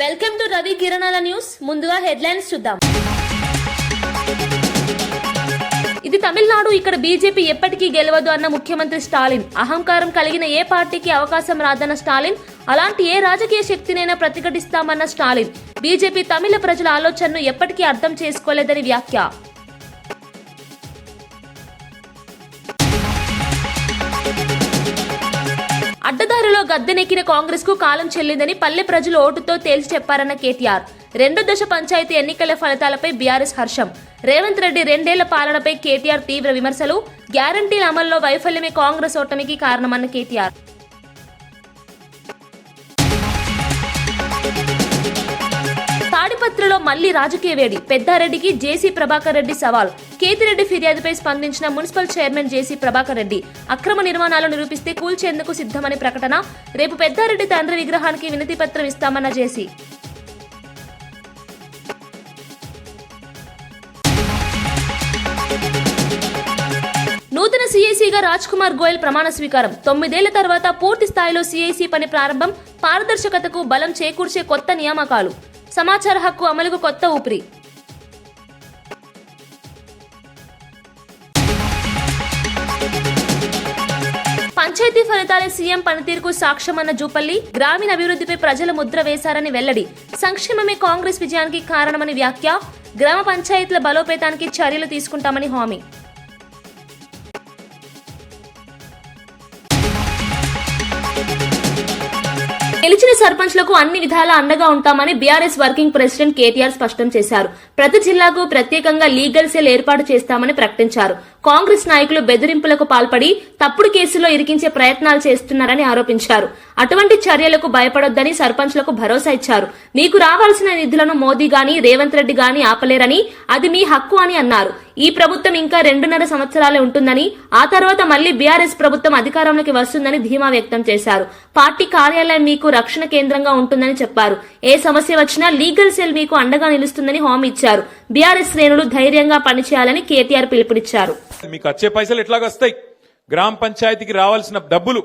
Welcome to Ravi కిరణాల news. ముందుగా headlines చూద్దాం. ఇది తమిళనాడు, ఇక్కడ బీజేపీ ఎప్పటికీ గెలవదు అన్న ముఖ్యమంత్రి స్టాలిన్. అహంకారం కలిగిన ఏ పార్టీకి అవకాశం రాదన్న స్టాలిన్. అలాంటి ఏ రాజకీయ శక్తినైనా ప్రతిఘటిస్తామన్న స్టాలిన్. బీజేపీ తమిళ ప్రజల ఆలోచనను ఎప్పటికీ అర్థం చేసుకోలేదని వ్యాఖ్య. అడ్డదారిలో గద్దెనెక్కిన కాంగ్రెస్ కు కాలం చెల్లిందని పల్లె ప్రజలు ఓటుతో తేల్చి చెప్పారన్న కేటీఆర్. 2 దశ పంచాయతీ ఎన్నికల ఫలితాలపై బీఆర్ఎస్ హర్షం. రేవంత్ రెడ్డి 2 ఏళ్ల పాలనపై కేటీఆర్ తీవ్ర విమర్శలు. గ్యారంటీల అమల్లో వైఫల్యమే కాంగ్రెస్ ఓటమికి కారణమన్న కేటీఆర్. తాడిపత్రిలో మళ్లీ రాజకీయ వేడి. పెద్దారెడ్డికి జేసీ ప్రభాకర్ రెడ్డి సవాల్. కేతిరెడ్డి ఫిర్యాదుపై స్పందించిన మున్సిపల్ చైర్మన్ జేసీ ప్రభాకర్ రెడ్డి. అక్రమ నిర్మాణాలు నిరూపిస్తే కూల్చేందుకు సిద్ధమని ప్రకటన. రేపు పెద్దారెడ్డి తండ్రి విగ్రహానికి వినతి పత్రం ఇస్తామన్న జేసీ. నూతన సీఐసీగా రాజ్ కుమార్ గోయల్ ప్రమాణ స్వీకారం. 9 ఏళ్ల తర్వాత పూర్తి స్థాయిలో సీఐసీ పని ప్రారంభం. పారదర్శకతకు బలం చేకూర్చే కొత్త నియామకాలు. సమాచార హక్కు అమలుకు కొత్త ఊపిరి. పంచాయతీ ఫలితాలే సీఎం పనితీరుకు సాక్ష్యమన్న జూపల్లి. గ్రామీణ అభివృద్ధిపై ప్రజల ముద్ర వేశారని వెల్లడి. సంక్షేమమే కాంగ్రెస్ విజయానికి కారణమని వ్యాఖ్య. గ్రామ పంచాయతీల బలోపేతానికి చర్యలు తీసుకుంటామని హామీ. గెలిచిన సర్పంచ్లకు అన్ని విధాలా అండగా ఉంటామని బీఆర్ఎస్ వర్కింగ్ ప్రెసిడెంట్ కేటీఆర్ స్పష్టం చేశారు. ప్రతి జిల్లాకు ప్రత్యేకంగా లీగల్ సెల్ ఏర్పాటు చేస్తామని ప్రకటించారు. కాంగ్రెస్ నాయకులు బెదిరింపులకు పాల్పడి తప్పుడు కేసులో ఇరికించే ప్రయత్నాలు చేస్తున్నారని ఆరోపించారు. అటువంటి చర్యలకు భయపడొద్దని సర్పంచ్లకు భరోసా ఇచ్చారు. మీకు రావాల్సిన నిధులను మోదీ గాని రేవంత్ రెడ్డి గాని ఆపలేరని, అది మీ హక్కు అని అన్నారు. ఈ ప్రభుత్వం ఇంకా 2.5 సంవత్సరాలే ఉంటుందని, ఆ తర్వాత మళ్లీ బీఆర్ఎస్ ప్రభుత్వం అధికారంలోకి వస్తుందని ధీమా వ్యక్తం చేశారు. పార్టీ కార్యాలయం మీకు రక్షణ కేంద్రంగా ఉంటుందని చెప్పారు. ఏ సమస్య వచ్చినా లీగల్ సెల్ మీకు అండగా నిలుస్తుందని హామీ ఇచ్చారు. బీఆర్ఎస్ శ్రేణులు ధైర్యంగా పనిచేయాలని కేటీఆర్ పిలుపునిచ్చారు. మీకు వచ్చే పైసలు ఎట్లాగొస్తాయి? గ్రామ పంచాయతీకి రావాల్సిన డబ్బులు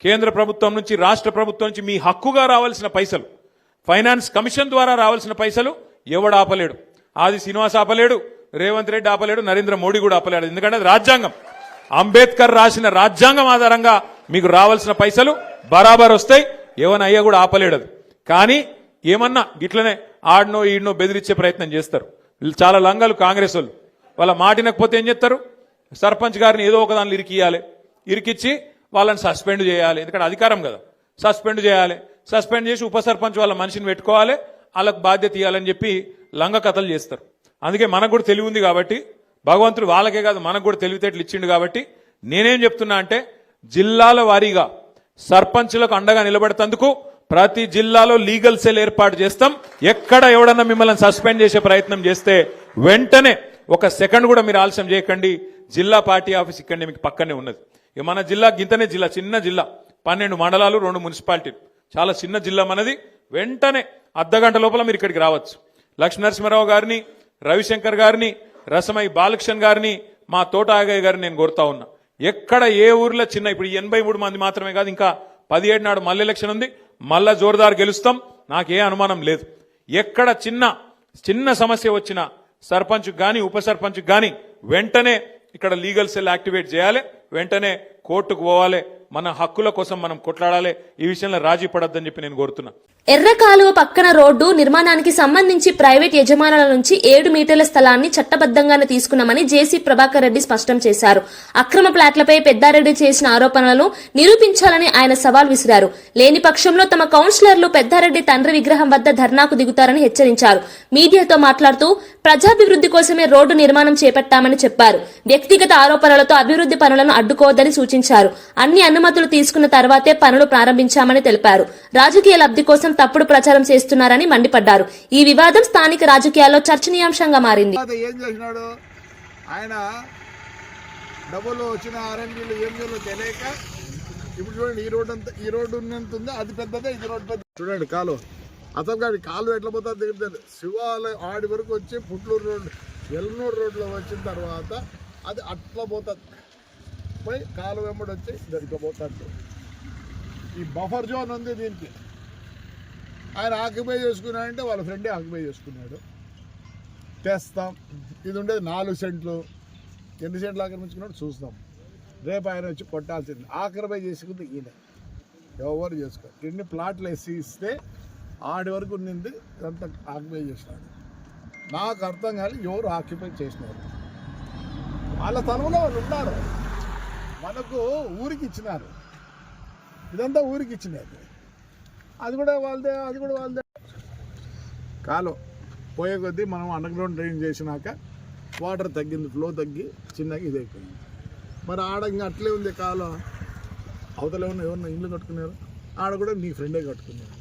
కేంద్ర ప్రభుత్వం నుంచి, రాష్ట్ర ప్రభుత్వం నుంచి మీ హక్కుగా రావాల్సిన పైసలు, ఫైనాన్స్ కమిషన్ ద్వారా రావాల్సిన పైసలు ఎవడు ఆపలేడు. ఆది శ్రీనివాస్ ఆపలేడు, రేవంత్ రెడ్డి ఆపలేడు, నరేంద్ర మోడీ కూడా ఆపలేడు. ఎందుకంటే అది రాజ్యాంగం. అంబేద్కర్ రాసిన రాజ్యాంగం ఆధారంగా మీకు రావాల్సిన పైసలు బరాబర్ వస్తాయి. ఏమన్నా అయ్యా కూడా ఆపలేడు. అది కానీ ఏమన్నా గిట్లనే ఆడనో ఈడనో బెదిరించే ప్రయత్నం చేస్తారు. చాలా లంగాలు కాంగ్రెస్ వాళ్ళు. వాళ్ళ మాటినకపోతే ఏం చేస్తారు? సర్పంచ్ గారిని ఏదో ఒక దానిలో ఇరికిచ్చి వాళ్ళని సస్పెండ్ చేయాలి. ఎందుకంటే అధికారం కదా, సస్పెండ్ చేయాలి. సస్పెండ్ చేసి ఉప సర్పంచ్ వాళ్ళ మనిషిని పెట్టుకోవాలి, వాళ్ళకు బాధ్యత ఇవ్వాలని చెప్పి లంగ కథలు చేస్తారు. అందుకే మనకు కూడా తెలివి ఉంది కాబట్టి, భగవంతుడు వాళ్ళకే కాదు మనకు కూడా తెలివితేటలు ఇచ్చిండు కాబట్టి నేనేం చెప్తున్నా అంటే, జిల్లాల వారీగా సర్పంచులకు అండగా నిలబెడతందుకు ప్రతి జిల్లాలో లీగల్ సెల్ ఏర్పాటు చేస్తాం. ఎక్కడ ఎవడన్నా మిమ్మల్ని సస్పెండ్ చేసే ప్రయత్నం చేస్తే వెంటనే 1 సెకండ్ కూడా మీరు ఆలస్యం చేయకండి. జిల్లా పార్టీ ఆఫీస్ ఇక్కడనే మీకు పక్కనే ఉన్నది. ఇక మన జిల్లా గింతనే జిల్లా, చిన్న జిల్లా, 12 మండలాలు, 2 మున్సిపాలిటీలు, చాలా చిన్న జిల్లా మనది. వెంటనే అర్ధగంట లోపల మీరు ఇక్కడికి రావచ్చు. లక్ష్మీ నరసింహారావు గారిని, రవిశంకర్ గారిని, రసమై బాలకృష్ణ గారిని, మా తోట ఆగయ్య గారిని నేను కోరుతా ఉన్నా. ఎక్కడ ఏ ఊర్లో చిన్న, ఇప్పుడు 83 మంది మాత్రమే కాదు, ఇంకా 17 నాడు మళ్ళీ ఎలక్షన్ ఉంది. మళ్ళా జోరుదారు గెలుస్తాం, నాకే అనుమానం లేదు. ఎక్కడ చిన్న సమస్య వచ్చినా సర్పంచ్ గాని ఉప సర్పంచ్ గాని వెంటనే ఇక్కడ లీగల్ సెల్ యాక్టివేట్ చేయాలి. వెంటనే కోర్టుకు పోవాలి. మన హక్కుల కోసం మనం కొట్లాడాలి. ఈ విషయంలో రాజీ పడొద్దని చెప్పి నేను కోరుతున్నా. ఎర్ర కాలువ పక్కన రోడ్డు నిర్మాణానికి సంబంధించి ప్రైవేట్ యజమానుల నుంచి 7 మీటర్ల స్థలాన్ని చట్టబద్దంగానే తీసుకున్నామని జేసీ ప్రభాకర్ రెడ్డి స్పష్టం చేశారు. అక్రమ ప్లాట్లపై పెద్దారెడ్డి చేసిన ఆరోపణలను నిరూపించాలని ఆయన సవాల్ విసిరారు. లేని పక్షంలో తమ కౌన్సిలర్లు పెద్దారెడ్డి తండ్రి విగ్రహం వద్ద ధర్నాకు దిగుతారని హెచ్చరించారు. మీడియాతో మాట్లాడుతూ ప్రజాభివృద్ధి కోసమే రోడ్డు నిర్మాణం చేపట్టామని చెప్పారు. వ్యక్తిగత ఆరోపణలతో అభివృద్ధి పనులను అడ్డుకోవద్దని సూచించారు. అన్ని అనుమతులు తీసుకున్న తర్వాతే పనులు ప్రారంభించామని తెలిపారు. రాజకీయ లబ్ధి కోసం తప్పుడు ప్రచారం చేస్తున్నారని మండిపడ్డారు. ఈ వివాదం స్థానిక రాజకీయాల్లో చర్చనీయాంశంగా మారింది. ఏం చేసినాడు ఆయన? డబ్బులు వచ్చిన ఆర్ఎండ్బీలు ఏం చేయాలో తెలియక ఇప్పుడు చూడండి, ఈ రోడ్డు ఉన్నంత ఉంది, అది పెద్దదే, ఇది రోడ్డు పెద్ద. చూడండి కాలు, అసలు కాదు కాలు ఎట్లా పోతుంది దగ్గర శివాలయం ఆడి వరకు వచ్చి పుట్లూరు రోడ్డు, ఎల్నూరు రోడ్లో వచ్చిన తర్వాత అది అట్లా పోతుంది. పోయి కాలు వెంబడి వచ్చి ఇట్లా పోతుంది. ఈ బఫర్ జోన్ ఉంది దీనికి. ఆయన ఆక్యుపై చేసుకున్నాడంటే వాళ్ళ ఫ్రెండే ఆక్యుపై చేసుకున్నాడు. తెస్తాం. ఇది ఉండేది 4 సెంట్లు. ఎన్ని సెంట్లు ఆక్రమించుకున్నాడు చూస్తాం. రేపు ఆయన వచ్చి కొట్టాల్సింది. ఆక్రమై చేసుకుంది ఈయన. ఎవరు చేసుకో ఇన్ని ప్లాట్లు వేసి ఇస్తే ఆడి వరకు నింది ఇదంతా ఆక్యుపై చేసినాడు. నాకు అర్థం కాదు ఎవరు ఆక్యుపై చేసినారు. వాళ్ళ తనంలో వాళ్ళు ఉన్నారు. మనకు ఊరికి ఇచ్చినారు. ఇదంతా ఊరికి ఇచ్చినారు. అది కూడా వాళ్ళదే. కాలం పోయే కొద్దీ మనం అండర్ గ్రౌండ్ డ్రైన్ చేసినాక వాటర్ తగ్గింది, ఫ్లో తగ్గి చిన్నగా ఇదైపోయింది. మరి ఆడ ఇంకా అట్లే ఉంది కాలం. అవతల ఎవరన్నా ఇల్లు కట్టుకున్నారు, ఆడ కూడా నీ ఫ్రెండే కట్టుకున్నారు.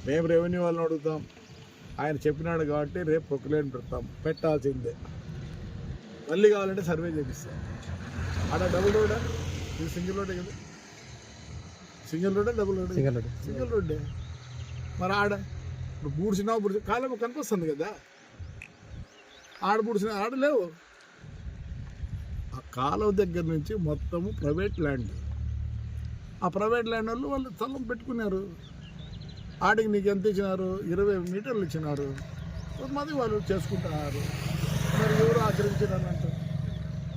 మేము రెవెన్యూ వాళ్ళని అడుగుతాం. ఆయన చెప్పినాడు కాబట్టి రేపు ప్రొక్లేన్ పెట్టాల్సిందే. మళ్ళీ కావాలంటే సర్వే చేపిస్తాం. ఆడ డబుల్ రోడా, ఇది సింగిల్ రోడ్డే కదా. సింగిల్ రోడ్డే డబుల్ రోడ్? సింగిల్ రోడ్డే. మరి ఆడ ఇప్పుడు బూడ్చినా కాలం కనిపిస్తుంది కదా. ఆడ బూడ్చినా ఆడ లేవు. ఆ కాలువ దగ్గర నుంచి మొత్తము ప్రైవేట్ ల్యాండ్. ఆ ప్రైవేట్ ల్యాండ్ వాళ్ళు స్థలం పెట్టుకున్నారు. ఆడికి నీకు ఎంత ఇచ్చినారు? 20 మీటర్లు ఇచ్చినారు. కొంతమంది వాళ్ళు చేసుకుంటున్నారు. మరి ఎవరు ఆచరించారంట?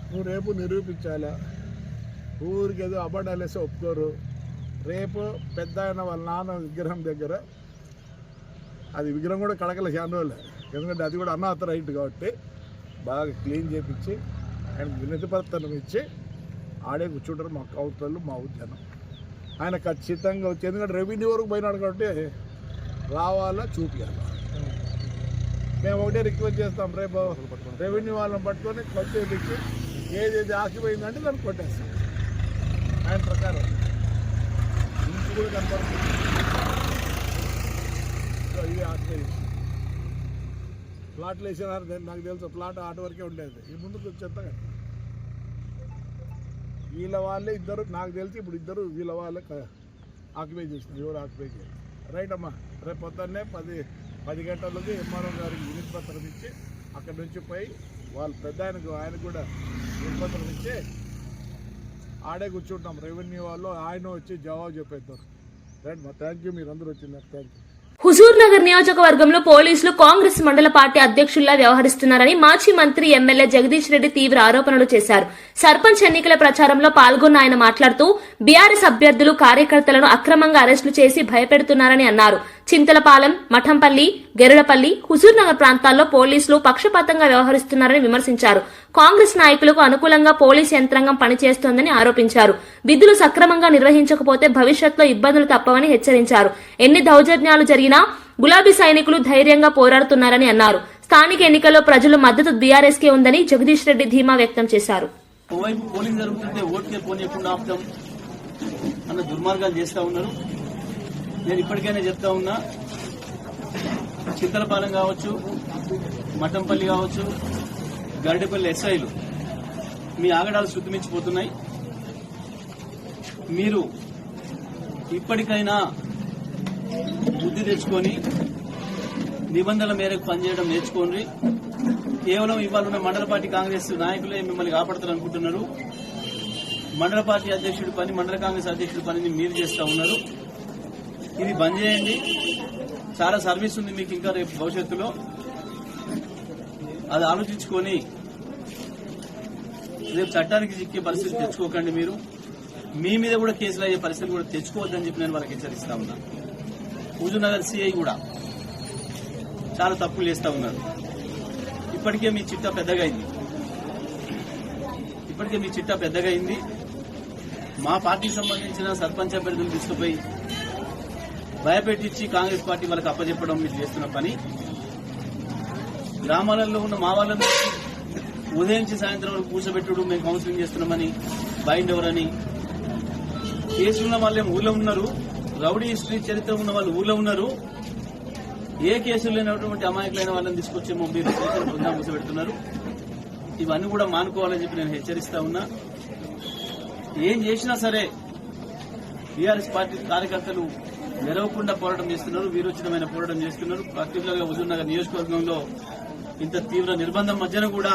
నువ్వు రేపు నిరూపించాలా. ఊరికి ఏదో అబద్ధాలు వేస్తే ఒప్పుకోరు. రేపు పెద్ద ఆయన వాళ్ళ నాన్న విగ్రహం దగ్గర, అది విగ్రహం కూడా కడకల క్యాన్రోలే, ఎందుకంటే అది కూడా అనాథ రైట్ కాబట్టి బాగా క్లీన్ చేయించి ఆయన వినతి పత్రం ఇచ్చి ఆడే కూర్చుంటారు మా కౌంటర్లు, మా ఉద్యానం. ఆయన ఖచ్చితంగా వచ్చి, ఎందుకంటే రెవెన్యూ వరకు పోయినాడు కాబట్టి రావాలా, చూపించాలా. మేము ఒకటే రిక్వెస్ట్ చేస్తాం, రేపు రెవెన్యూ వాళ్ళని పట్టుకొని కొట్టేపించి ఏదేది ఆకిపోయిందంటే దాన్ని కొట్టేస్తాం. ఆయన ప్రకారం ఇంటి కూడా కనపడుతుంది. ఇది ఆకిపోయి ప్లాట్లు వేసినారు. నాకు తెలుసు ప్లాట్ ఆట వరకే ఉండేది. ఈ ముందుకు వచ్చేస్తా కదా. వీళ్ళ వాళ్ళే ఇద్దరు, నాకు తెలిసి ఇప్పుడు ఇద్దరు వీళ్ళ వాళ్ళే ఆక్యుపై చేసినారు. ఎవరు ఆక్యుపై చేయాలి? రైట్ అమ్మా. రేపు పొద్దున్నే 10 గంటలకి ఎంఆర్ఓ గారికి వినతి పత్రం ఇచ్చి అక్కడి నుంచి పోయి వాళ్ళ పెద్ద ఆయనకు కూడా వినతి పత్రం ఇచ్చి ఆడే కూర్చుంటాం. రెవెన్యూ వాళ్ళు ఆయన వచ్చి జవాబు చెప్పేద్దాం. రైట్ మా. Thank you. మీరు అందరూ వచ్చినారు. Thank you. హుజూర్ నగర్ నియోజకవర్గంలో పోలీసులు కాంగ్రెస్ మండల పార్టీ అధ్యక్షుల్లా వ్యవహరిస్తున్నారని మాజీ మంత్రి ఎమ్మెల్యే జగదీష్ రెడ్డి తీవ్ర ఆరోపణలు చేశారు. సర్పంచ్ ఎన్నికల ప్రచారంలో పాల్గొన్న ఆయన మాట్లాడుతూ బీఆర్ఎస్ అభ్యర్థులు కార్యకర్తలను అక్రమంగా అరెస్టులు చేసి భయపెడుతున్నారని అన్నారు. చింతలపాలెం, మఠంపల్లి, గెరుడపల్లి, హుజూర్ నగర్ ప్రాంతాల్లో పోలీసులు పక్షపాతంగా వ్యవహరిస్తున్నారని విమర్శించారు. కాంగ్రెస్ నాయకులకు అనుకూలంగా పోలీసు యంత్రాంగం పనిచేస్తోందని ఆరోపించారు. విధులు సక్రమంగా నిర్వహించకపోతే భవిష్యత్తులో ఇబ్బందులు తప్పవని హెచ్చరించారు. ఎన్ని దౌర్జన్యాలు జరిగినా గులాబీ సైనికులు ధైర్యంగా పోరాడుతున్నారని అన్నారు. స్థానిక ఎన్నికల్లో ప్రజల మద్దతు బీఆర్ఎస్ కే ఉందని జగదీష్ రెడ్డి ధీమా వ్యక్తం చేశారు. పోలింగ్ జరుగుతుంటే ఓటుకే పోనీయకుండా ఆపుతాం అన్న దుర్మార్గాలు చేస్తా ఉన్నారు. నేను ఇప్పటికైనా చెప్తా ఉన్నా, చింతలపాలెం కావచ్చు, మఠంపల్లి కావచ్చు, గరిడపల్లి ఎస్ఐలు మీ ఆగడాలు శుద్ధిమించిపోతున్నాయి. మీరు ఇప్పటికైనా బుద్ధి తెచ్చుకొని నిబంధనల మేరకు పనిచేయడం నేర్చుకోండి. కేవలం ఇవాళ ఉన్న మండల పార్టీ కాంగ్రెస్ నాయకులే మిమ్మల్ని కాపాడతారు అనుకుంటున్నారు. మండల పార్టీ అధ్యక్షుడి పని, మండల కాంగ్రెస్ అధ్యక్షుడి పనిని మీరు చేస్తా ఉన్నారు. ఇది బంద్ చేయండి. చాలా సర్వీస్ ఉంది మీకు ఇంకా రేపు భవిష్యత్తులో. అది ఆలోచించుకొని రేపు చట్టానికి చిక్కే పరిస్థితి తెచ్చుకోకండి. మీరు మీ మీద కూడా కేసులు అయ్యే పరిస్థితి కూడా తెచ్చుకోవద్దని చెప్పి నేను వాళ్ళకి హెచ్చరిస్తా ఉన్నా. హుజూర్ నగర్ సిఐ కూడా చాలా తప్పులు చేస్తా ఉన్నారు. ఇప్పటికే మీ చిట్టా పెద్దగా అయింది. మా పార్టీకి సంబంధించిన సర్పంచ్ అభ్యర్థులు తీసుకుపోయి భయపెట్టించి కాంగ్రెస్ పార్టీ వాళ్ళకి అప్పచెప్పడం మీరు చేస్తున్న పని. గ్రామాలలో ఉన్న మా వాళ్ళని ఉదయం నుంచి సాయంత్రం వరకు కూర్చోబెట్టుడు, మేము కౌన్సిలింగ్ చేస్తున్నామని, బైండ్ ఎవరని. కేసులున్న వాళ్ళేం ఊళ్ళో ఉన్నారు, రౌడీ హిస్టరీ చరిత్ర ఉన్న వాళ్ళు ఊళ్ళో ఉన్నారు. ఏ కేసులు లేనటువంటి అమాయకులైన వాళ్ళని తీసుకొచ్చి మీరు స్టేషన్ బృందం కూర్చోబెడుతున్నారు. ఇవన్నీ కూడా మానుకోవాలని చెప్పి నేను హెచ్చరిస్తా ఉన్నా. ఏం చేసినా సరే టీఆర్ఎస్ పార్టీ కార్యకర్తలు నెరవకుండా పోరాటం చేస్తున్నారు, వీరోచితమైన పోరాటం చేస్తున్నారు. పర్టికులర్ గా హుజూర్ నగర్ నియోజకవర్గంలో ఇంత తీవ్ర నిర్బంధం మధ్యన కూడా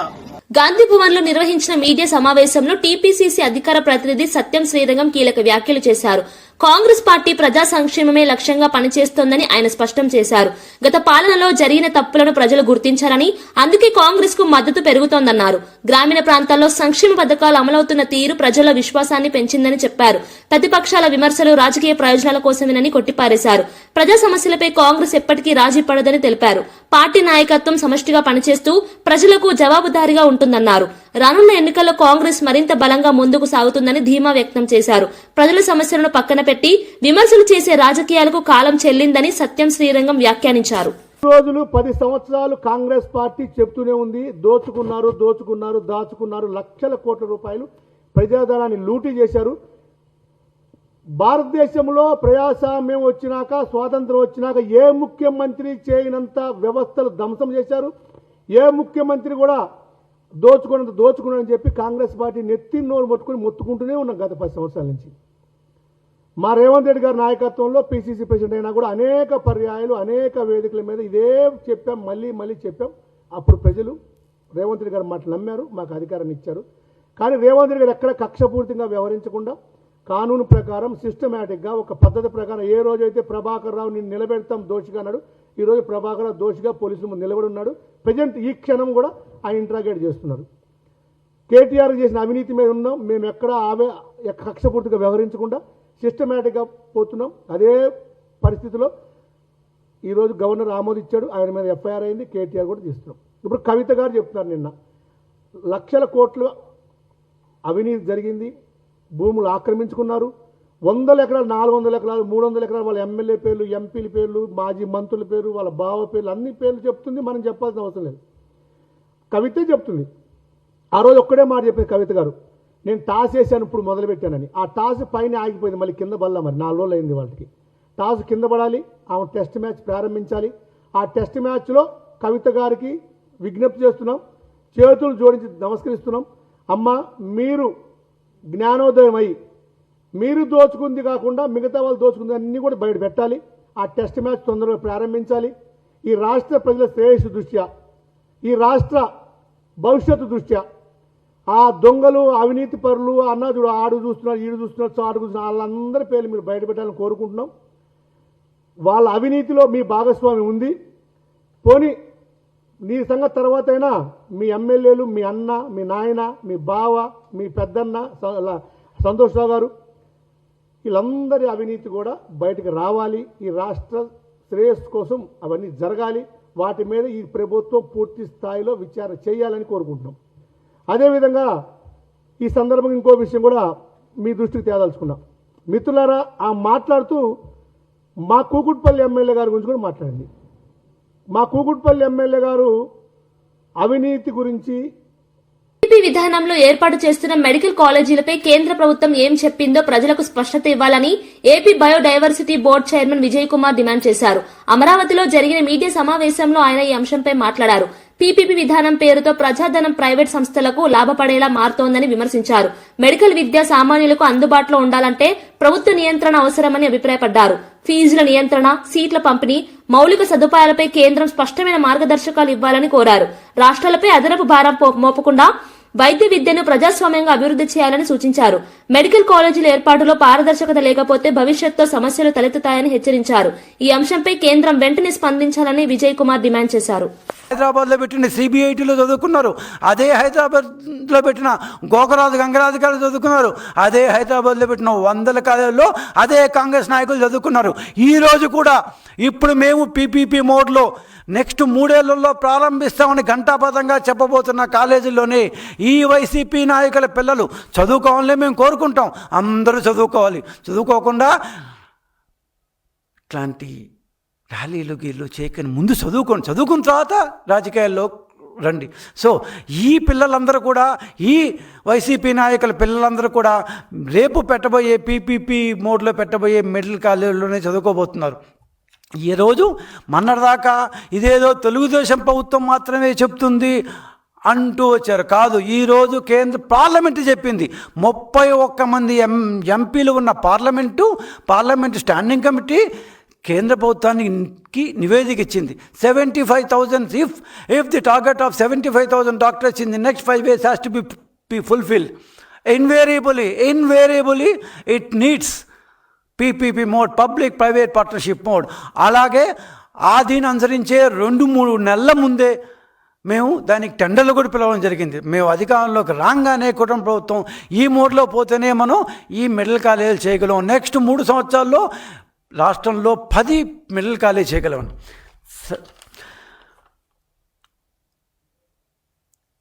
గాంధీ భవన్ లో నిర్వహించిన మీడియా సమావేశంలో టీపీసీసీ అధికార ప్రతినిధి సత్యం శ్రీరంగం కీలక వ్యాఖ్యలు చేశారు. కాంగ్రెస్ పార్టీ ప్రజా సంక్షేమమే లక్ష్యంగా పనిచేస్తోందని ఆయన స్పష్టం చేశారు. గత పాలనలో జరిగిన తప్పులను ప్రజలు గుర్తించారని, అందుకే కాంగ్రెస్ కు మద్దతు పెరుగుతోందన్నారు. గ్రామీణ ప్రాంతాల్లో సంక్షేమ పథకాలు అమలవుతున్న తీరు ప్రజల విశ్వాసాన్ని పెంచిందని చెప్పారు. ప్రతిపక్షాల విమర్శలు రాజకీయ ప్రయోజనాల కోసమేనని కొట్టిపారేశారు. ప్రజా సమస్యలపై కాంగ్రెస్ ఎప్పటికీ రాజీ పడదని తెలిపారు. పార్టీ నాయకత్వం సమష్టిగా పనిచేస్తూ ప్రజలకు జవాబుదారీగా ఉంటుందన్నారు. రానున్న ఎన్నికల్లో కాంగ్రెస్ మరింత బలంగా ముందుకు సాగుతుందని ధీమా వ్యక్తం చేశారు. ప్రజల సమస్యలను పక్కన పెట్టి విమర్శలు చేసే రాజకీయాలకు కాలం చెల్లిందని సత్యం శ్రీరంగం వ్యాఖ్యానించారు. రోజులు 10 సంవత్సరాలు కాంగ్రెస్ పార్టీ చెప్తూనే ఉంది, దాచుకున్నారు, లక్షల కోట్ల రూపాయలు ప్రజాధనాన్ని లూటీ చేశారు. భారతదేశంలో ప్రజాస్వామ్యం వచ్చినాక, స్వాతంత్రం వచ్చినాక ఏ ముఖ్యమంత్రి చేయనంత వ్యవస్థలు ధ్వంసం చేశారు. ఏ ముఖ్యమంత్రి కూడా దోచుకున్నారని చెప్పి కాంగ్రెస్ పార్టీ నెత్తి నోరు మొత్తుకుంటూనే ఉన్నాం గత 10 సంవత్సరాల నుంచి. మా రేవంత్ రెడ్డి గారి నాయకత్వంలో పిసిసి ప్రెసిడెంట్ అయినా కూడా అనేక పర్యాయాలు అనేక వేదికల మీద ఇదే చెప్పాం, మళ్ళీ చెప్పాం. అప్పుడు ప్రజలు రేవంత్ రెడ్డి గారి మాటలు నమ్మారు, మాకు అధికారాన్ని ఇచ్చారు. కానీ రేవంత్ రెడ్డి గారు ఎక్కడ కక్షపూర్తిగా వ్యవహరించకుండా కానూను ప్రకారం సిస్టమేటిక్గా ఒక పద్ధతి ప్రకారం ఏ రోజైతే ప్రభాకర్ రావు నిన్ను నిలబెడతాం దోషిగా అన్నాడు, ఈరోజు ప్రభాకర్ రావు దోషిగా పోలీసుల ముందు నిలబడి ఉన్నాడు. ప్రజెంట్ ఈ క్షణం కూడా ఆయన ఇంట్రాగేట్ చేస్తున్నారు. కేటీఆర్ చేసిన అవినీతి మీద ఉన్నాం, మేము ఎక్కడ కక్షపూర్తిగా వ్యవహరించకుండా సిస్టమేటిక్గా పోతున్నాం. అదే పరిస్థితిలో ఈరోజు గవర్నర్ ఆమోదించాడు, ఆయన మీద ఎఫ్ఐఆర్ అయింది, కేటీఆర్ కూడా తీస్తున్నాం. ఇప్పుడు కవిత గారు చెప్తున్నారు, నిన్న లక్షల కోట్లు అవినీతి జరిగింది, భూములు ఆక్రమించుకున్నారు, 100 ఎకరాలు 400 ఎకరాలు 300 ఎకరాలు వాళ్ళ ఎమ్మెల్యే పేర్లు, ఎంపీల పేర్లు, మాజీ మంత్రుల పేరు, వాళ్ళ బావ పేర్లు, అన్ని పేర్లు చెప్తుంది. మనం చెప్పాల్సిన అవసరం లేదు, కవితే చెప్తుంది. ఆ రోజు ఒక్కడే మాట చెప్పింది కవిత గారు, నేను టాస్ వేసాను ఇప్పుడు మొదలుపెట్టానని. ఆ టాస్ పైన ఆగిపోయింది, మళ్ళీ కింద పడలా. మరి 4 రోజులు అయింది వాళ్ళకి. టాస్ కింద పడాలి, ఆమె టెస్ట్ మ్యాచ్ ప్రారంభించాలి. ఆ టెస్ట్ మ్యాచ్లో కవిత గారికి విజ్ఞప్తి చేస్తున్నాం, చేతులు జోడించి నమస్కరిస్తున్నాం. అమ్మ, మీరు జ్ఞానోదయం అయ్యి మీరు దోచుకుంది కాకుండా మిగతా వాళ్ళు దోచుకుంది అన్నీ కూడా బయట పెట్టాలి. ఆ టెస్ట్ మ్యాచ్ తొందరగా ప్రారంభించాలి. ఈ రాష్ట్ర ప్రజల శ్రేయస్సు దృష్ట్యా, ఈ రాష్ట్ర భవిష్యత్తు దృష్ట్యా ఆ దొంగలు, అవినీతి పరులు, అన్నాడు ఆడు చూస్తున్నారు, ఈడు చూస్తున్నారు, చాడు చూస్తున్నారు, వాళ్ళందరి పేర్లు మీరు బయట పెట్టాలని కోరుకుంటున్నాం. వాళ్ళ అవినీతిలో మీ భాగస్వామి ఉంది. పోనీ నీ సంగతి తర్వాత అయినా మీ ఎమ్మెల్యేలు, మీ అన్న, మీ నాయన, మీ బావ, మీ పెద్దన్న సంతోష్ రావు గారు, వీళ్ళందరి అవినీతి కూడా బయటకు రావాలి. ఈ రాష్ట్ర శ్రేయస్సు కోసం అవన్నీ జరగాలి. వాటి మీద ఈ ప్రభుత్వం పూర్తి స్థాయిలో విచారణ చేయాలని కోరుకుంటున్నాం. అదేవిధంగా ఈ సందర్భంగా ఇంకో విషయం కూడా మీ దృష్టికి తేదలుచుకున్నాం. మిత్రులారా, ఆ మాట్లాడుతూ మా కూకుట్పల్లి ఎమ్మెల్యే గారి గురించి కూడా మాట్లాడింది. మా కూకుట్పల్లి ఎమ్మెల్యే గారు అవినీతి గురించి, ఏపీ విధానంలో ఏర్పాటు చేస్తున్న మెడికల్ కాలేజీలపై కేంద్ర ప్రభుత్వం ఏం చెప్పిందో ప్రజలకు స్పష్టత ఇవ్వాలని AP biodiversity board chairman Vijay Kumar demand చేశారు. అమరావతిలో జరిగిన మీడియా సమావేశంలో ఆయన ఈ అంశంపై మాట్లాడారు. పీపీపీ విధానం పేరుతో ప్రజాధనం ప్రైవేట్ సంస్థలకు లాభపడేలా మారుతోందని విమర్శించారు. మెడికల్ విద్య సామాన్యులకు అందుబాటులో ఉండాలంటే ప్రభుత్వ నియంత్రణ అవసరమని అభిప్రాయపడ్డారు. ఫీజుల నియంత్రణ, సీట్ల పంపిణీ, మౌలిక సదుపాయాలపై కేంద్రం స్పష్టమైన మార్గదర్శకాలు ఇవ్వాలని కోరారు. రాష్ట్రాలపై అదనపు భారం మోపకుండా వైద్య విద్యను ప్రజాస్వామ్యంగా అభివృద్ధి చేయాలని సూచించారు. మెడికల్ కాలేజీల ఏర్పాటులో పారదర్శకత లేకపోతే భవిష్యత్తులో సమస్యలు తలెత్తుతాయని హెచ్చరించారు. ఈ అంశంపై కేంద్రం వెంటనే స్పందించాలని విజయ్ కుమార్ డిమాండ్ చేశారు. హైదరాబాద్లో పెట్టిన సిబిఐటీలో చదువుకున్నారు, అదే హైదరాబాద్లో పెట్టిన గోకరాజు గంగరాజు గారు చదువుకున్నారు, అదే హైదరాబాద్లో పెట్టిన 100 కాలేజీల్లో అదే కాంగ్రెస్ నాయకులు చదువుకున్నారు. ఈరోజు కూడా ఇప్పుడు మేము పీపీపీ మోడ్లో నెక్స్ట్ 3 ఏళ్లలో ప్రారంభిస్తామని ఘంటాపథంగా చెప్పబోతున్న కాలేజీల్లోనే ఈ వైసీపీ నాయకుల పిల్లలు చదువుకోవాలని మేము కోరుకుంటాం. అందరూ చదువుకోవాలి. చదువుకోకుండా ఇట్లాంటి ర్యాలీలు గీళ్ళు చేయకని ముందు చదువుకోండి, చదువుకున్న తర్వాత రాజకీయాల్లో రండి. సో ఈ పిల్లలందరూ కూడా, ఈ వైసీపీ నాయకుల పిల్లలందరూ కూడా రేపు పెట్టబోయే పీపీపీ మోడ్లో పెట్టబోయే మెడికల్ కాలేజీలోనే చదువుకోబోతున్నారు. ఈరోజు మొన్నటిదాకా ఇదేదో తెలుగుదేశం ప్రభుత్వం మాత్రమే చెప్తుంది అంటూ వచ్చారు. కాదు, ఈరోజు కేంద్ర పార్లమెంటు చెప్పింది. 31 మంది ఎంపీలు ఉన్న పార్లమెంటు స్టాండింగ్ కమిటీ కేంద్ర ప్రభుత్వానికి నివేదిక ఇచ్చింది. 75,000 if the target of 75,000 doctors in the next 5 years has to be fulfilled, invariably it needs PPP mode, public private partnership mode. అలాగే దీన్ని అనుసరించే 2-3 నెలల ముందే మేము దానికి టెండర్లు కూడా పిలవడం జరిగింది. మేము అధికారంలోకి రాగానే కుటుంబ ప్రభుత్వం ఈ మోడ్లో పోతేనే మనం ఈ మెడికల్ కాలేజీలు చేయగలం. నెక్స్ట్ 3 సంవత్సరాల్లో రాష్ట్రంలో 10 మెడికల్ కాలేజీ చేయగలం.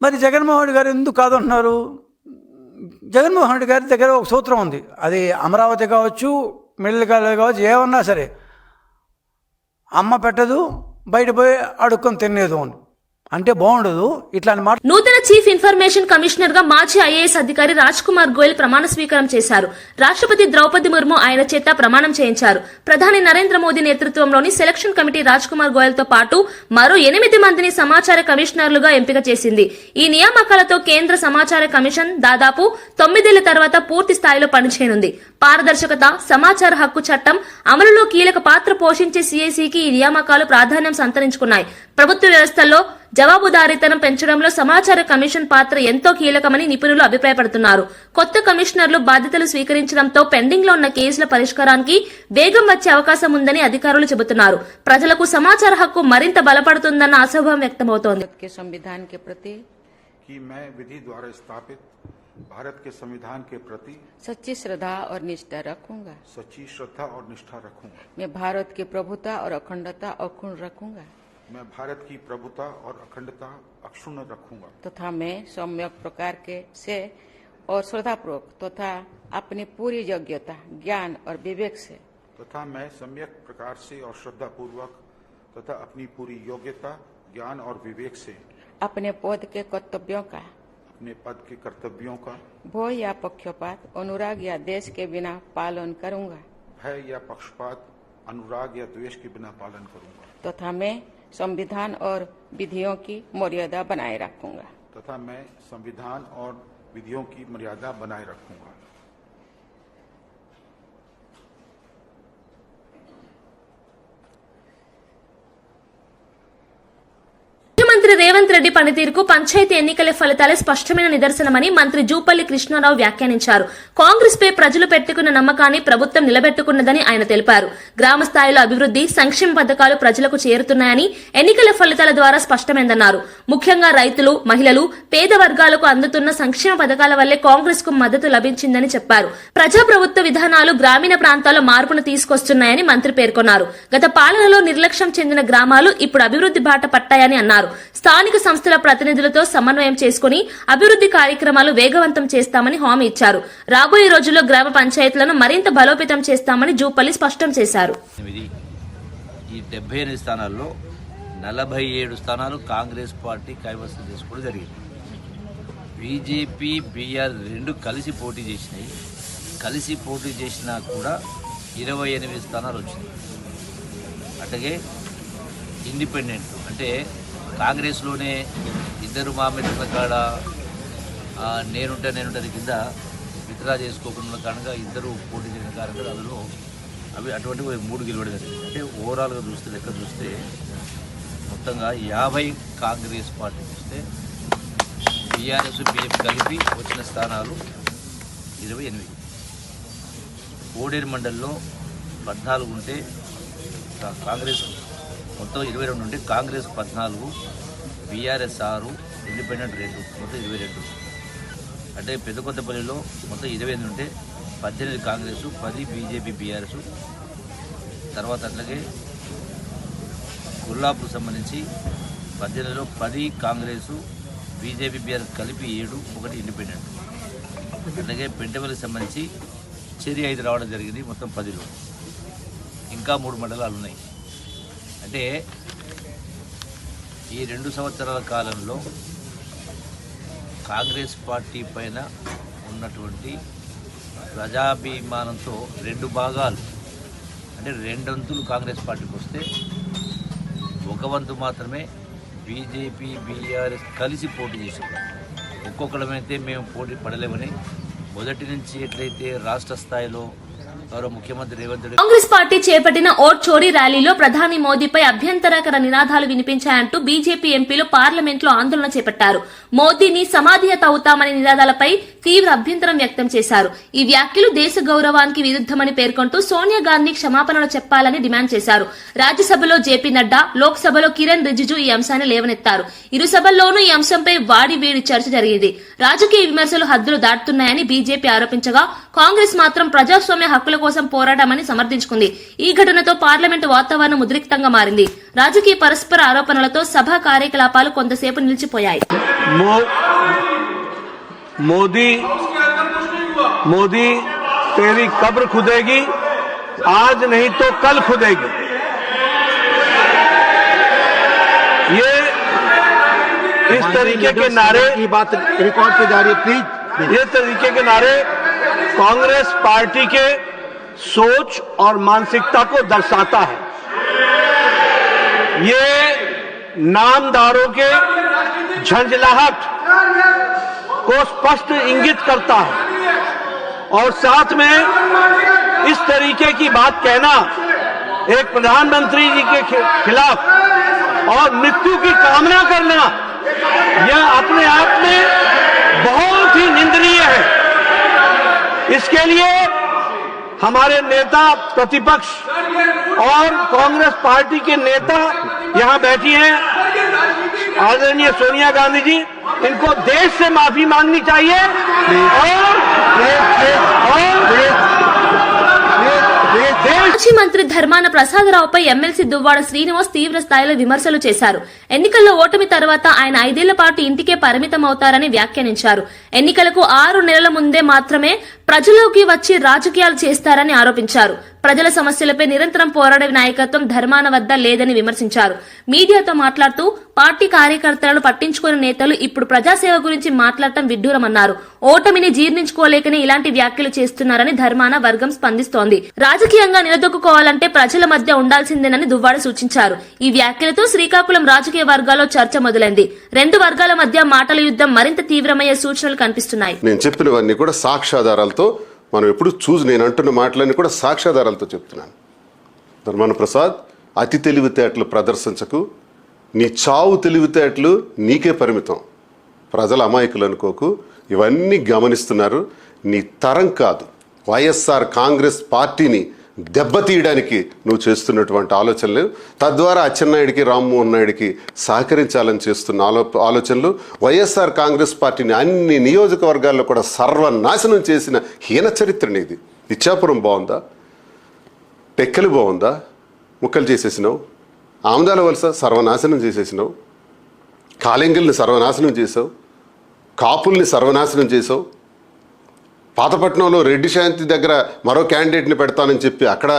మరి జగన్మోహన్ రెడ్డి గారు ఎందుకు కాదంటున్నారు? జగన్మోహన్ రెడ్డి గారి దగ్గర ఒక సూత్రం ఉంది. అది అమరావతి కావచ్చు, మెడికల్ కాలేజీ కావచ్చు, ఏమన్నా సరే అమ్మ పెట్టదు, బయట పోయి అడుక్కొని తినేదు అని అంటే బాగుండదు. ఇట్లాంటి మాట. నూతన చీఫ్ ఇన్ఫర్మేషన్ కమిషనర్ గా మాజీ ఐఏఎస్ అధికారి రాజ్ కుమార్ గోయల్ ప్రమాణ స్వీకారం చేశారు. రాష్ట్రపతి ద్రౌపది ముర్ము ఆయన చేత ప్రమాణం చేయించారు. ప్రధాని నరేంద్ర మోదీ నేతృత్వంలోని సెలక్షన్ కమిటీ రాజ్ కుమార్ గోయల్ తో పాటు మరో 8 మందిని సమాచార కమిషనర్లుగా ఎంపిక చేసింది. ఈ నియామకాలతో కేంద్ర సమాచార కమిషన్ దాదాపు 9 ఏళ్ల తర్వాత పూర్తి స్థాయిలో పనిచేయనుంది. పారదర్శకత, సమాచార హక్కు చట్టం అమలులో కీలక పాత్ర పోషించే సిఐసికి ఈ నియామకాలు ప్రాధాన్యం సంతరించుకున్నాయి. ప్రభుత్వ వ్యవస్థల్లో జవాబుదారీతనం పెంచడంలో సమాచార కమిషన్ పాత్ర ఎంతో కీలకమని నిపుణులు అభిప్రాయపడుతున్నారు. కొత్త కమిషనర్లు బాధ్యతలు స్వీకరించడంతో పెండింగ్ లో ఉన్న కేసుల పరిష్కారానికి వేగం వచ్చే అవకాశం ఉందని అధికారులు చెబుతున్నారు. ప్రజలకు సమాచార హక్కు మరింత బలపడుతుందన్న ఆశాభావం వ్యక్తమవుతోంది. संविधान के प्रति कि मैं विधि द्वारा स्थापित भारत के संविधान के प्रति सच्ची श्रद्धा और निष्ठा रखूंगा। सच्ची श्रद्धा और निष्ठा रखूंगा। मैं भारत की प्रभुता और अखंडता अक्षुण्ण रखूंगा मैं भारत की प्रभुता और अखंडता अक्षुण्ण रखूंगा तथा मैं सम्यक प्रकार के से और श्रद्धापूर्वक तथा अपनी पूरी योग्यता, ज्ञान और विवेक से तथा मैं सम्यक प्रकार से और श्रद्धा पूर्वक तथा अपनी पूरी योग्यता, ज्ञान और विवेक से अपने पद के कर्तव्यों का, अपने पद के कर्तव्यों का भय या पक्षपात, अनुराग या देश के बिना पालन करूंगा भय या पक्षपात, अनुराग या द्वेष के बिना पालन करूंगा तथा मैं संविधान और विधियों की मर्यादा बनाए रखूंगा तथा मैं संविधान और विधियों की मर्यादा बनाए रखूंगा। ముఖ్యమంత్రి రేవంత్ రెడ్డి పనితీరుకు పంచాయతీ ఎన్నికల ఫలితాలే స్పష్టమైన నిదర్శనమని మంత్రి జూపల్లి కృష్ణారావు వ్యాఖ్యానించారు. కాంగ్రెస్ పై ప్రజలు పెట్టుకున్న నమ్మకాన్ని ప్రభుత్వం నిలబెట్టుకున్నదని ఆయన తెలిపారు. గ్రామ స్థాయిలో అభివృద్ధి, సంక్షేమ పథకాలు ప్రజలకు చేరుతున్నాయని ఎన్నికల ఫలితాల ద్వారా స్పష్టమైందన్నారు. ముఖ్యంగా రైతులు, మహిళలు, పేద వర్గాలకు అందుతున్న సంక్షేమ పథకాల వల్లే కాంగ్రెస్ కు మద్దతు లభించిందని చెప్పారు. ప్రజాప్రభుత్వ విధానాలు గ్రామీణ ప్రాంతాల్లో మార్పును తీసుకొస్తున్నాయని మంత్రి పేర్కొన్నారు. గత పాలనలో నిర్లక్ష్యం చెందిన గ్రామాలు ఇప్పుడు అభివృద్ధి బాట పట్టాయని అన్నారు. స్థానిక సంస్థల ప్రతినిధులతో సమన్వయం చేసుకుని అభివృద్ధి కార్యక్రమాలు వేగవంతం చేస్తామని హామీ ఇచ్చారు. రాబోయే రోజుల్లో గ్రామ పంచాయతీలను మరింత బలోపేతం చేస్తామని జూపల్లి స్పష్టం చేశారు. ఈ 78 స్థానాల్లో 47 స్థానాలు కాంగ్రెస్ పార్టీ కైవసం చేసుకోవడం జరిగింది. బీజేపీ, బీఆర్ 2 కలిసి పోటీ చేసినాయి. కలిసి పోటీ చేసినా కూడా 28 స్థానాలు వచ్చినాయి. అట్లాగే ఇండిపెండెంట్ అంటే కాంగ్రెస్లోనే ఇద్దరు మామిడిల కాడ నేనుంటే కింద విత్డ్రా చేసుకోకుండా కారణంగా ఇద్దరు పోటీ చేసిన కారణంగా అందులో అవి అటువంటి 3 గెలవడం జరిగింది. అంటే ఓవరాల్గా చూస్తే లెక్క చూస్తే మొత్తంగా 50 కాంగ్రెస్ పార్టీ చూస్తే టీఆర్ఎస్, బీజేపీ కలిపి వచ్చిన స్థానాలు 28. కోడేరు మండలిలో 14 ఉంటే కాంగ్రెస్ మొత్తం 22 ఉంటే కాంగ్రెస్ 14, బీఆర్ఎస్ 6, ఇండిపెండెంట్ 2, మొత్తం 22. అంటే పెద్దకొత్తపల్లిలో మొత్తం 28 ఉంటే 18 కాంగ్రెస్, 10 బీజేపీ, బీఆర్ఎస్. తర్వాత అట్లాగే గుల్లాపూర్ సంబంధించి 18లో 10 కాంగ్రెస్, బీజేపీ, బీఆర్ఎస్ కలిపి 7, 1 ఇండిపెండెంట్. అట్లాగే పెంటపల్లికి సంబంధించి చెరి 5 రావడం జరిగింది, మొత్తం 10లో. ఇంకా 3 మండలాలు ఉన్నాయి. అంటే ఈ 2 సంవత్సరాల కాలంలో కాంగ్రెస్ పార్టీ పైన ఉన్నటువంటి ప్రజాభిమానంతో 2 భాగాలు అంటే 2 వంతులు కాంగ్రెస్ పార్టీకి వస్తే 1 వంతు మాత్రమే బీజేపీ, బీఆర్ఎస్ కలిసి పోటీ చేశారు. ఒక్కొక్కడమైతే మేము పోటీ పడలేమని మొదటి నుంచి ఎట్లయితే రాష్ట్ర స్థాయిలో ముఖ్యమంత్రి రేవంత్ రెడ్డి కాంగ్రెస్ పార్టీ చేపట్టిన ఓట్ చోరీ ర్యాలీలో ప్రధాని మోదీపై అభ్యంతరకర నినాదాలు వినిపించాయంటూ బీజేపీ ఎంపీలు పార్లమెంట్లో ఆందోళన చేపట్టారు. మోదీని సమాధియత అవుతామనే నినాదాలపై తీవ్ర అభ్యంతరం వ్యక్తం చేశారు. ఈ వ్యాఖ్యలు దేశ గౌరవానికి విరుద్దమని పేర్కొంటూ సోనియా గాంధీ క్షమాపణలు చెప్పాలని డిమాండ్ చేశారు. రాజ్యసభలో జేపీ నడ్డా, లోక్సభలో కిరణ్ రిజిజు ఈ అంశాన్ని లేవనెత్తారు. ఇరు సభల్లోనూ ఈ అంశంపై వాడివేడి చర్చ జరిగింది. రాజకీయ విమర్శలు హద్దులు దాటుతున్నాయని బీజేపీ ఆరోపించగా, కాంగ్రెస్ మాత్రం ప్రజాస్వామ్య హక్కుల కోసం పోరాటమని సమర్థించుకుంది. ఈ ఘటనతో పార్లమెంటు వాతావరణం ఉద్రిక్తంగా మారింది. రాజకీయ పరస్పర ఆరోపణలతో సభా కార్యకలాపాలు కొంతసేపు నిలిచిపోయాయి. मोदी तेरी कब्र खुदेगी, आज नहीं तो कल खुदेगी. ये इस तरीके के नारे की बात रिकॉर्ड पे जा रही है, प्लीज. ये तरीके के नारे कांग्रेस पार्टी के सोच और मानसिकता को दर्शाता है. ये नामदारों के झंझलाहट को स्पष्ट इंगित करता है और साथ में इस तरीके की बात कहना एक प्रधानमंत्री जी के खिलाफ और मृत्यु की कामना करना, यह अपने आप में बहुत ही निंदनीय है. इसके लिए हमारे नेता प्रतिपक्ष और कांग्रेस पार्टी के नेता यहां बैठी हैं, आदरणीय सोनिया गांधी जी, इनको देश से माफी मांगनी चाहिए మాజీ మంత్రి ధర్మాన ప్రసాదరావుపై ఎమ్మెల్సీ దువ్వాడ శ్రీనివాస్ తీవ్ర స్థాయిలో విమర్శలు చేశారు. ఎన్నికల్లో ఓటమి తర్వాత ఆయన 5 ఏళ్ల పాటు ఇంటికే పరిమితం అవుతారని వ్యాఖ్యానించారు. ఎన్నికలకు 6 నెలల ముందే మాత్రమే ప్రజలోకి వచ్చి రాజకీయాలు చేస్తారని ఆరోపించారు. ప్రజల సమస్యలపై నిరంతరం పోరాడే నాయకత్వం ధర్మాన వద్ద లేదని విమర్శించారు. మీడియాతో మాట్లాడుతూ పార్టీ కార్యకర్తలను పట్టించుకునే నేతలు ఇప్పుడు ప్రజాసేవ గురించి మాట్లాడటం విడ్డూరమన్నారు. ఓటమిని జీర్ణించుకోలేకనే ఇలాంటి వ్యాఖ్యలు చేస్తున్నారని ధర్మాన వర్గం స్పందిస్తోంది. రాజకీయంగా నిలదొక్కుకోవాలంటే ప్రజల మధ్య ఉండాల్సిందేనని దువ్వాడ సూచించారు. ఈ వ్యాఖ్యలతో శ్రీకాకుళం రాజకీయ వర్గాల్లో చర్చ మొదలైంది. 2 వర్గాల మధ్య మాటల యుద్ధం మరింత తీవ్రమయ్యే సూచనలు కనిపిస్తున్నాయి. నేను చెప్పినవన్నీ కూడా సాక్ష్యాధారాలతో మనం ఎప్పుడు నేను అంటున్న మాటలన్నీ కూడా సాక్ష్యాధారాలతో చెప్తున్నాను. ధర్మాన ప్రసాద్, అతి తెలివితేటలు ప్రదర్శించకు. నీ చావు తెలివితేటలు నీకే పరిమితం. ప్రజల అమాయకులు అనుకోకు. ఇవన్నీ గమనిస్తున్నారు. నీ తరం కాదు, వైఎస్ఆర్ కాంగ్రెస్ పార్టీని దెబ్బతీయడానికి నువ్వు చేస్తున్నటువంటి ఆలోచనలు, తద్వారా అచ్చెన్నాయుడికి రామ్మోహన్ నాయుడికి సహకరించాలని చేస్తున్న ఆలోచనలు వైఎస్ఆర్ కాంగ్రెస్ పార్టీని అన్ని నియోజకవర్గాల్లో కూడా సర్వనాశనం చేసిన హీన చరిత్రని ఇది. ఇచ్చాపురం బాగుందా? టెక్కలి బాగుందా? ముక్కలు చేసేసినావు. ఆమదాల వలస సర్వనాశనం చేసేసినావు. కాలింగుల్ని సర్వనాశనం చేసావు. కాపుల్ని సర్వనాశనం చేసావు. పాతపట్నంలో రెడ్డి శాంతి దగ్గర మరో క్యాండిడేట్ని పెడతానని చెప్పి అక్కడ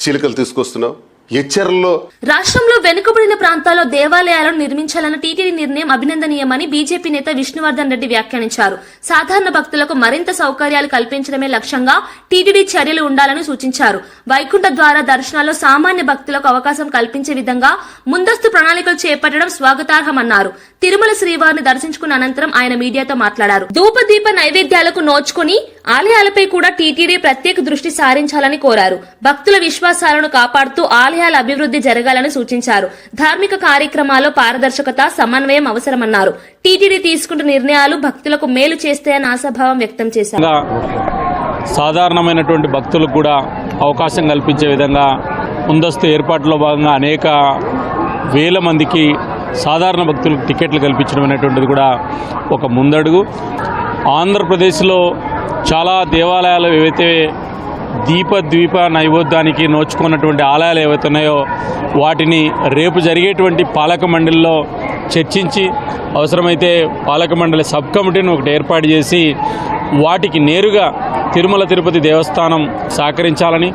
చీలికలు తీసుకొస్తున్నావు. ఎచ్చెర్లలో రాష్ట్రంలో వెనుకబడిన ప్రాంతాల్లో దేవాలయాలను నిర్మించాలన్న టీటీడీ నిర్ణయం అభినందనీయమని బీజేపీ నేత విష్ణువర్ధన్ రెడ్డి వ్యాఖ్యానించారు. సాధారణ భక్తులకు మరింత సౌకర్యాలు కల్పించడమే లక్ష్యంగా టీటీడీ చర్యలు ఉండాలని సూచించారు. వైకుంఠ ద్వార దర్శనాల్లో సామాన్య భక్తులకు అవకాశం కల్పించే విధంగా ముందస్తు ప్రణాళికలు చేపట్టడం స్వాగతార్హమన్నారు. తిరుమల శ్రీవారిని దర్శించుకున్న అనంతరం ఆయన మీడియాతో మాట్లాడారు. ధూపదీప నైవేద్యాలకు నోచుకుని ఆలయాలపై కూడా టీటీడీ ప్రత్యేక దృష్టి సారించాలని కోరారు. భక్తుల విశ్వాసాలను కాపాడుతూ ఆలయాల అభివృద్ధి జరగాలని సూచించారు. ధార్మిక కార్యక్రమాల్లో పారదర్శకత, సమన్వయం అవసరమన్నారు. టీటీడీ తీసుకుంటున్న నిర్ణయాలు భక్తులకు మేలు చేస్తాయని ఆశాభావం వ్యక్తం చేశారు. సాధారణమైనటువంటి భక్తులకు కూడా అవకాశం కల్పించే విధంగా ముందస్తు ఏర్పాట్లో భాగంగా అనేక వేల మందికి సాధారణ భక్తులకు టికెట్లు కల్పించడం అనేటువంటిది కూడా ఒక ముందడుగు. ఆంధ్రప్రదేశ్లో చాలా దేవాలయాలు ఏవైతే ద్వీప నైవేద్యానికి నోచుకున్నటువంటి ఆలయాలు ఏవైతే ఉన్నాయో వాటిని రేపు జరిగేటువంటి పాలక మండలిలో చర్చించి అవసరమైతే పాలక మండలి సబ్ కమిటీని ఒకటి ఏర్పాటు చేసి వాటికి నేరుగా తిరుమల తిరుపతి దేవస్థానం సహకరించాలని,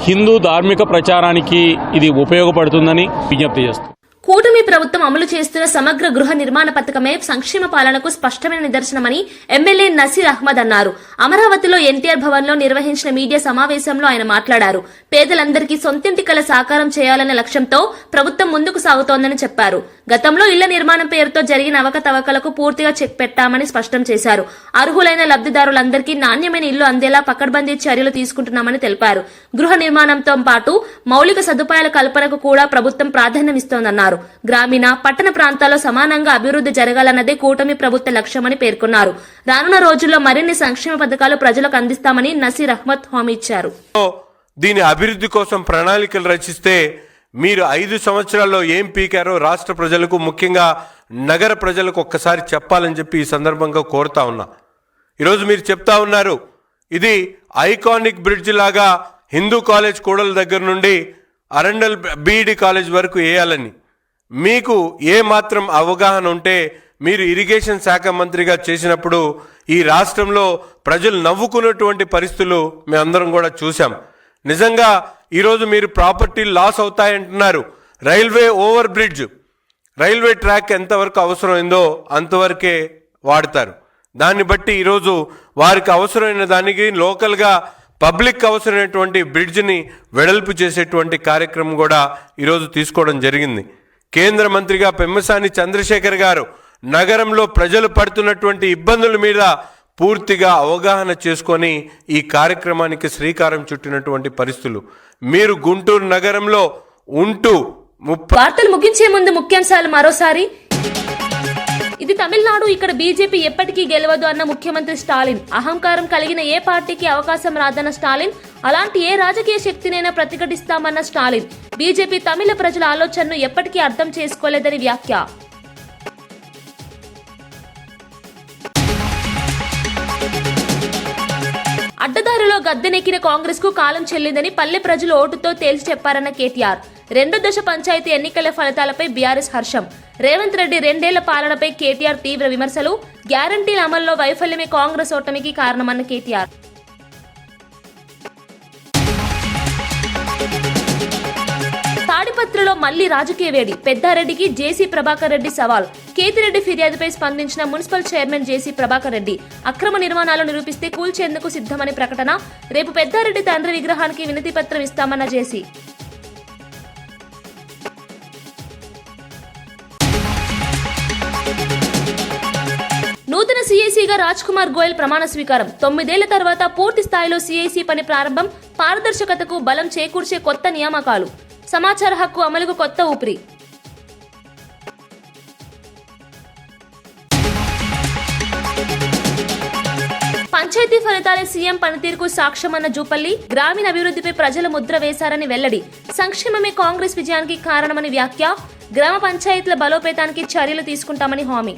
హిందూ ధార్మిక ప్రచారానికి ఇది ఉపయోగపడుతుందని విజ్ఞప్తి చేస్తుంది. కూటమి ప్రభుత్వం అమలు చేస్తున్న సమగ్ర గృహ నిర్మాణ పథకమే సంక్షేమ పాలనకు స్పష్టమైన నిదర్శనమని ఎమ్మెల్యే నసీర్ అహ్మద్ అన్నారు. అమరావతిలో ఎన్టీఆర్ భవన్ లో నిర్వహించిన మీడియా సమావేశంలో ఆయన మాట్లాడారు. పేదలందరికీ సొంతింటి కల సాకారం చేయాలనే లక్ష్యంతో ప్రభుత్వం ముందుకు సాగుతోందని చెప్పారు. గతంలో ఇళ్ల నిర్మాణం పేరుతో జరిగిన అవకతవకలకు పూర్తిగా చెక్ పెట్టామని స్పష్టం చేశారు. అర్హులైన లబ్దిదారులందరికీ నాణ్యమైన ఇల్లు అందేలా పకడ్బందీ చర్యలు తీసుకుంటున్నామని తెలిపారు. గృహ నిర్మాణంతో పాటు మౌలిక సదుపాయాల కల్పనకు కూడా ప్రభుత్వం ప్రాధాన్యమిస్తోందన్నారు. గ్రామీణ పట్టణ ప్రాంతాల్లో సమానంగా అభివృద్ధి జరగాలన్నదే కూటమి ప్రభుత్వ లక్ష్యమని పేర్కొన్నారు. రానున్న రోజుల్లో మరిన్ని సంక్షేమ పథకాలు ప్రజలకు అందిస్తామని నసీర్ అహ్మద్ హామీ ఇచ్చారు. దీని అభివృద్ధి కోసం ప్రణాళికలు రచిస్తే మీరు 5 సంవత్సరాల్లో ఏం పీకారో రాష్ట్ర ప్రజలకు, ముఖ్యంగా నగర ప్రజలకు ఒక్కసారి చెప్పాలని చెప్పి ఈ సందర్భంగా కోరుతా ఉన్నా. ఈరోజు మీరు చెప్తా ఉన్నారు ఇది ఐకానిక్ బ్రిడ్జ్ లాగా హిందూ కాలేజ్ కూడల దగ్గర నుండి అరండల్ బీఈడి కాలేజ్ వరకు వేయాలని. మీకు ఏ మాత్రం అవగాహన ఉంటే మీరు ఇరిగేషన్ శాఖ మంత్రిగా చేసినప్పుడు ఈ రాష్ట్రంలో ప్రజలు నవ్వుకున్నటువంటి పరిస్థితులు మేమందరం కూడా చూసాం. నిజంగా ఈరోజు మీరు ప్రాపర్టీ లాస్ అవుతాయంటున్నారు. Railway over bridge, railway track ఎంతవరకు అవసరమైందో అంతవరకే వాడతారు. దాన్ని బట్టి ఈరోజు వారికి అవసరమైన దానికి లోకల్గా పబ్లిక్ అవసరమైనటువంటి బ్రిడ్జ్ని వెడల్పు చేసేటువంటి కార్యక్రమం కూడా ఈరోజు తీసుకోవడం జరిగింది. కేంద్ర మంత్రిగా పెమ్మసాని చంద్రశేఖర్ గారు నగరంలో ప్రజలు పడుతున్నటువంటి ఇబ్బందుల మీద పూర్తిగా అవగాహన చేసుకొని ఈ కార్యక్రమానికి శ్రీకారం చుట్టినటువంటి పరిస్థితులు. మీరు గుంటూరు నగరంలో ఉంటూ వార్తలు ముగించే ముందు ముఖ్యాంశాలు మరోసారి. ఇది తమిళనాడు, ఇక్కడ బీజేపీ ఎప్పటికీ గెలవదు అన్న ముఖ్యమంత్రి స్టాలిన్. అహంకారం కలిగిన ఏ పార్టీకి అవకాశం రాదన్న స్టాలిన్. అలాంటి ఏ రాజకీయ శక్తినైనా ప్రతిఘటిస్తామన్న స్టాలిన్. బీజేపీ తమిళ ప్రజల ఆలోచనను ఎప్పటికీ అర్థం చేసుకోలేదని వ్యాఖ్య. అడ్డదారిలో గద్దెనెక్కిన కాంగ్రెస్ కు కాలం చెల్లిందని పల్లె ప్రజలు ఓటుతో తేల్చి చెప్పారన్న కేటీఆర్. 2వ దశ పంచాయతీ ఎన్నికల ఫలితాలపై బీఆర్ఎస్ హర్షం. రేవంత్ రెడ్డి 2 ఏళ్ల పాలనపై కేటీఆర్ తీవ్ర విమర్శలు. గ్యారంటీల అమల్లో వైఫల్యమే కాంగ్రెస్ ఓటమికి కారణమన్న కేటీఆర్. తాడిపత్రిలో మళ్లీ రాజకీయ వేడి. పెద్దారెడ్డికి జేసీ ప్రభాకర్ రెడ్డి సవాల్. కేతిరెడ్డి ఫిర్యాదుపై స్పందించిన మున్సిపల్ చైర్మన్ జేసీ ప్రభాకర్ రెడ్డి. అక్రమ నిర్మాణాలు నిరూపిస్తే కూల్చేందుకు సిద్ధమని ప్రకటన. రేపు పెద్దారెడ్డి తండ్రి విగ్రహానికి వినతి పత్రం ఇస్తామన్న జేసీ. నూతన సీఐసీగా రాజ్ కుమార్ గోయల్ ప్రమాణ స్వీకారం. 9 ఏళ్ల తర్వాత పూర్తి స్థాయిలో సీఐసీ పని ప్రారంభం. పారదర్శకతకు బలం చేకూర్చే కొత్త నియామకాలు. సమాచార హక్కు అమలుకు కొత్త ఊపిరి. పంచాయతీ ఫలితాలే సీఎం పనితీరుకు సాక్ష్యమన్న జూపల్లి. గ్రామీణ అభివృద్ధిపై ప్రజల ముద్ర వేశారని వెల్లడి. సంక్షేమమే కాంగ్రెస్ విజయానికి కారణమని వ్యాఖ్య. గ్రామ పంచాయతీల బలోపేతానికి చర్యలు తీసుకుంటామని హామీ.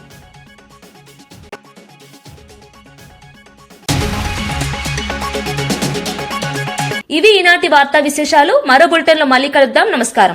ఇవి ఈనాటి వార్తా విశేషాలు. మరో బులెటిన్లో మళ్ళీ కలుద్దాం. నమస్కారం.